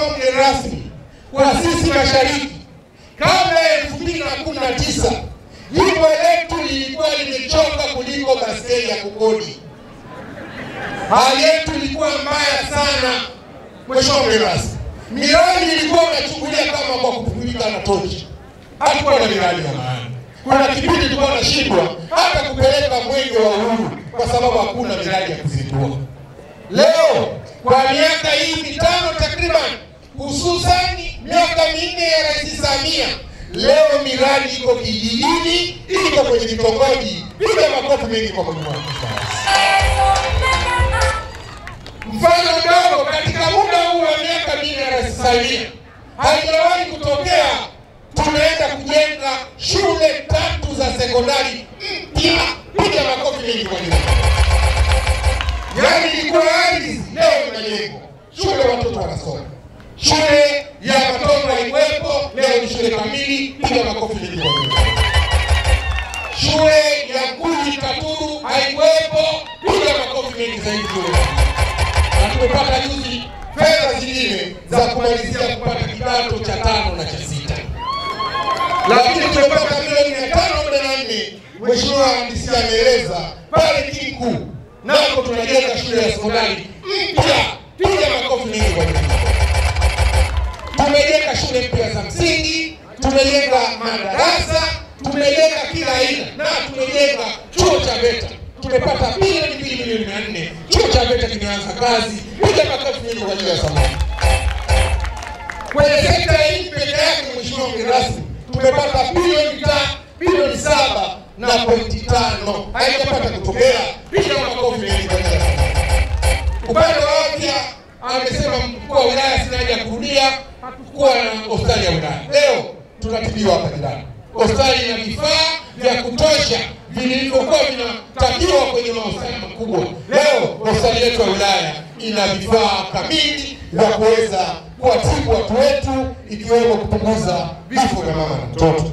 Mheshimiwa mgeni rasmi, kwa sisi Mashariki, kabla ya 2019 jimbo letu lilikuwa limechoka kuliko baskeli ya kukodi. Hali yetu ilikuwa mbaya sana. Mheshimiwa mgeni rasmi, miradi ilikuwa inachukulia kama kwa kupumzika na tochi. Hatukuwa na miradi ya maana. Kuna kipindi tulikuwa tunashindwa hata kupeleka mwenge wa uhuru kwa sababu hakuna miradi ya kuzindua. Leo kwa miaka hii mitano takriban, hususani miaka 4 ya Rais Samia, leo miradi iko kijijini, iko kwenye vitongoji. Piga makofi mengi kwa Mheshimiwa. Mfano mdogo, katika muda huu wa miaka 4 ya Rais Samia, haijawahi kutokea tunaenda kujenga shule 3 za sekondari mpya. Piga makofi mengi kwa Mheshimiwa. Yaani ilikuwa ardhi, leo inajengwa. Shule watoto wanasoma. Shule ya watoto haikuwepo, leo ni shule kamili. Piga makofi mengi kwa Mheshimiwa. Shule ya Kuji Katuru haikuwepo. Piga makofi mengi zaidi shule. Na tumepata juzi fedha zingine za kumalizia kupata kidato cha 5 na cha 6. Lakini tumepata milioni 544. Mheshimiwa DC ameeleza pale Kikuu nako tunajenga shule ya sekondari mpya. Piga makofi mengi kwa Mheshimiwa. Tumejenga shule mpya za msingi, tumejenga madarasa, tumejenga kila aina, na tumejenga chuo cha VETA. Tumepata bilioni 2 milioni 400. Chuo cha VETA kimeanza kazi. Piga makofi mengi kwa ajili ya Samia. Kwenye sekta hii pekee yake, Mheshimiwa mgeni rasmi, tumepata bilioni 7.5. Haijapata kutokea. Piga makofi mengi kwa ajili ya Samia. Upande wa afya, amesema mkuu wa wilaya, sina haja ya kurudia, hatukuwa na hospitali ya wilaya. Leo tunatibiwa hapa jirani. Hospitali ina vifaa vya kutosha vilivyokuwa vinatakiwa kwenye mahospitali makubwa. Leo hospitali yetu ya wilaya ina vifaa kamili vya kuweza kuwatibu watu wetu, ikiwemo kupunguza vifo vya mama na mtoto.